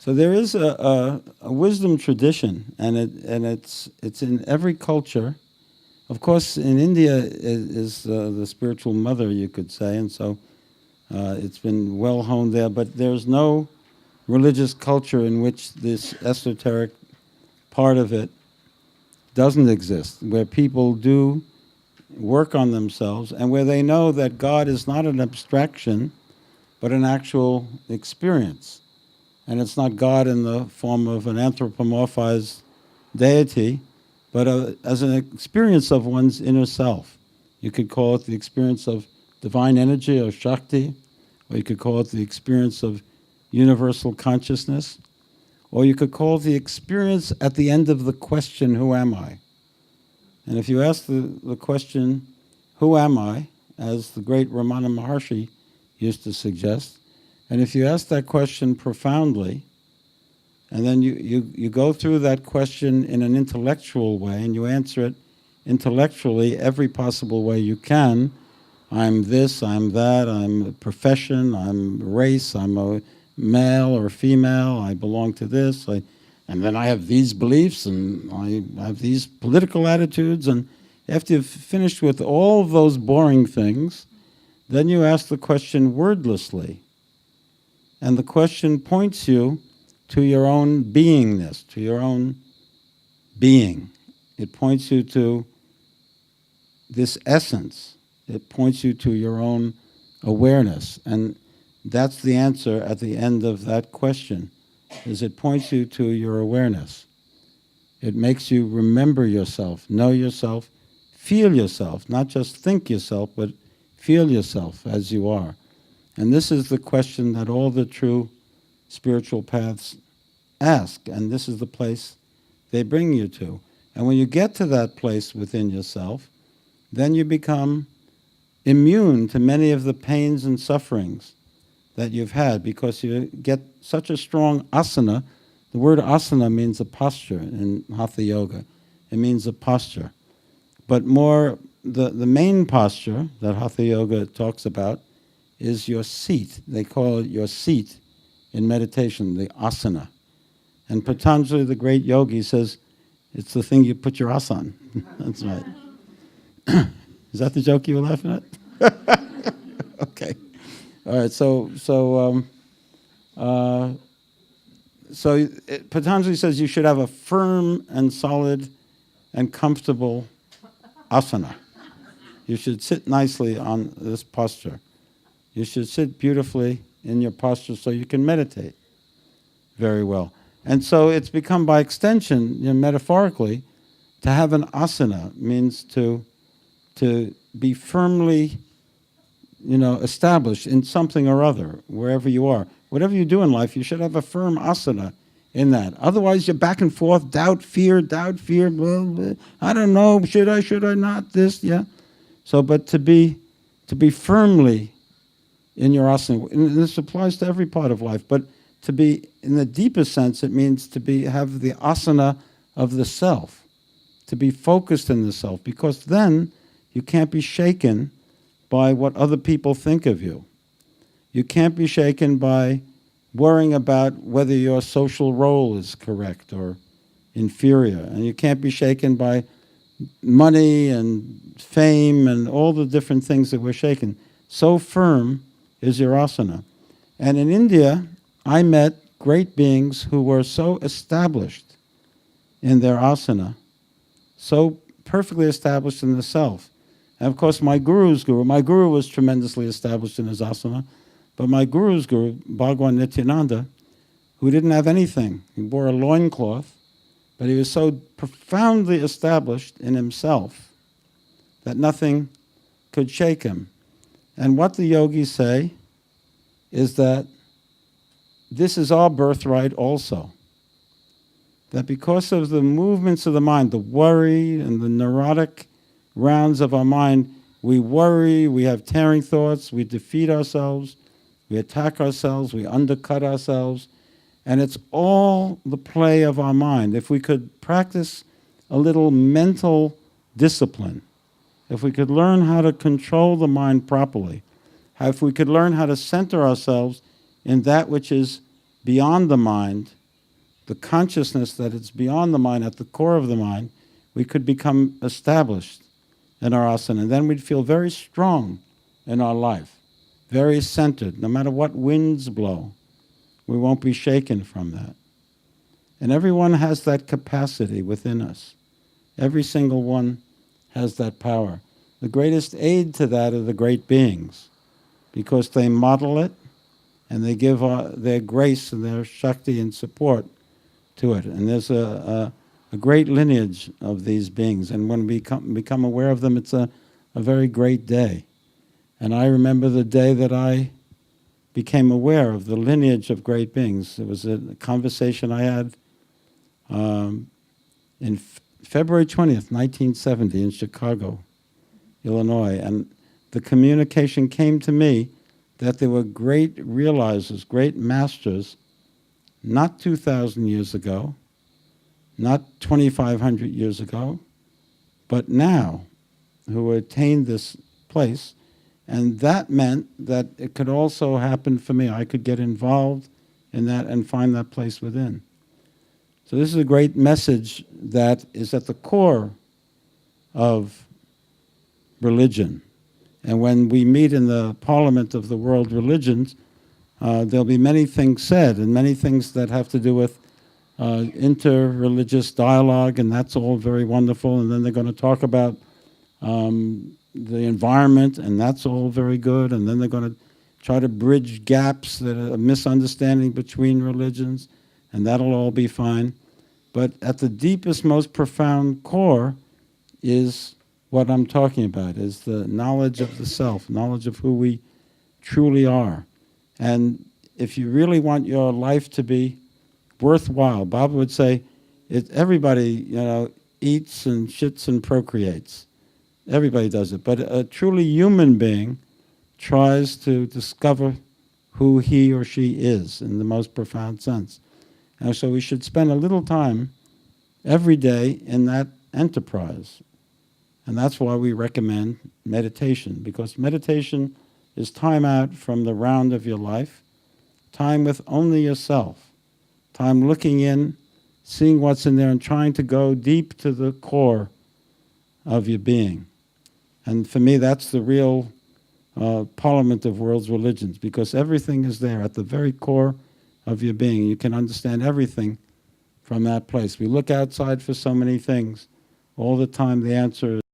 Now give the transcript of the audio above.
So there is a wisdom tradition, and it's in every culture. Of course, in India is the spiritual mother, you could say, and so it's been well honed there. But there's no religious culture in which this esoteric part of it doesn't exist, where people do work on themselves and where they know that God is not an abstraction, but an actual experience. And it's not God in the form of an anthropomorphized deity, but as an experience of one's inner self. You could call it the experience of divine energy or Shakti, or you could call it the experience of universal consciousness, or you could call it the experience at the end of the question, who am I? And if you ask the question, who am I, as the great Ramana Maharshi used to suggest, and if you ask that question profoundly, and then you go through that question in an intellectual way, and you answer it intellectually every possible way you can, I'm this, I'm that, I'm a profession, I'm race, I'm a male or female, I belong to this, and then I have these beliefs, and I have these political attitudes, and after you've finished with all of those boring things, then you ask the question wordlessly. And the question points you to your own beingness, to your own being. It points you to this essence. It points you to your own awareness. And that's the answer at the end of that question, is it points you to your awareness. It makes you remember yourself, know yourself, feel yourself, not just think yourself, but feel yourself as you are. And this is the question that all the true spiritual paths ask, and this is the place they bring you to. And when you get to that place within yourself, then you become immune to many of the pains and sufferings that you've had, because you get such a strong asana. The word asana means a posture in Hatha Yoga. It means a posture. But more, the main posture that Hatha Yoga talks about is your seat. They call it your seat in meditation, the asana. And Patanjali, the great yogi, says it's the thing you put your asa on. That's right. Is that the joke you were laughing at? Okay. All right. So Patanjali says you should have a firm and solid and comfortable asana. You should sit nicely on this posture. You should sit beautifully in your posture so you can meditate very well. And so it's become, by extension, metaphorically, to have an asana means to be firmly, established in something or other, wherever you are. Whatever you do in life, you should have a firm asana in that. Otherwise, you're back and forth, doubt, fear, blah, blah, I don't know, should I not, this, yeah. So, but to be firmly in your asana, and this applies to every part of life, but to be, in the deepest sense, it means to have the asana of the self, to be focused in the self, because then you can't be shaken by what other people think of you. You can't be shaken by worrying about whether your social role is correct or inferior, and you can't be shaken by money and fame and all the different things that we're shaken. So firm is your asana. And in India, I met great beings who were so established in their asana, so perfectly established in the self. And of course, my guru was tremendously established in his asana, but my guru's guru, Bhagwan Nityananda, who didn't have anything, he wore a loincloth, but he was so profoundly established in himself that nothing could shake him. And what the yogis say is that this is our birthright also. That because of the movements of the mind, the worry and the neurotic rounds of our mind, we worry, we have tearing thoughts, we defeat ourselves, we attack ourselves, we undercut ourselves, and it's all the play of our mind. If we could practice a little mental discipline, if we could learn how to control the mind properly, if we could learn how to center ourselves in that which is beyond the mind, the consciousness that it's beyond the mind, at the core of the mind, we could become established in our asana. And then we'd feel very strong in our life, very centered. No matter what winds blow, we won't be shaken from that. And everyone has that capacity within us. Every single one has that power. The greatest aid to that are the great beings, because they model it and they give their grace and their Shakti and support to it. And there's a great lineage of these beings. And when we become aware of them, it's a very great day. And I remember the day that I became aware of the lineage of great beings. It was a conversation I had in February 20th, 1970 in Chicago, Illinois. And the communication came to me that there were great realizers, great masters, not 2,000 years ago, not 2,500 years ago, but now, who attained this place. And that meant that it could also happen for me. I could get involved in that and find that place within. So this is a great message that is at the core of religion. And when we meet in the Parliament of the World Religions, there'll be many things said and many things that have to do with inter-religious dialogue, and that's all very wonderful. And then they're going to talk about the environment, and that's all very good. And then they're going to try to bridge gaps that are a misunderstanding between religions, and that'll all be fine. But at the deepest, most profound core is what I'm talking about, is the knowledge of the self, knowledge of who we truly are. And if you really want your life to be worthwhile, Baba would say, everybody, eats and shits and procreates. Everybody does it. But a truly human being tries to discover who he or she is in the most profound sense. And so we should spend a little time every day in that enterprise. And that's why we recommend meditation, because meditation is time out from the round of your life, time with only yourself, time looking in, seeing what's in there, and trying to go deep to the core of your being. And for me, that's the real Parliament of World's Religions, because everything is there at the very core of your being. You can understand everything from that place. We look outside for so many things. All the time the answer is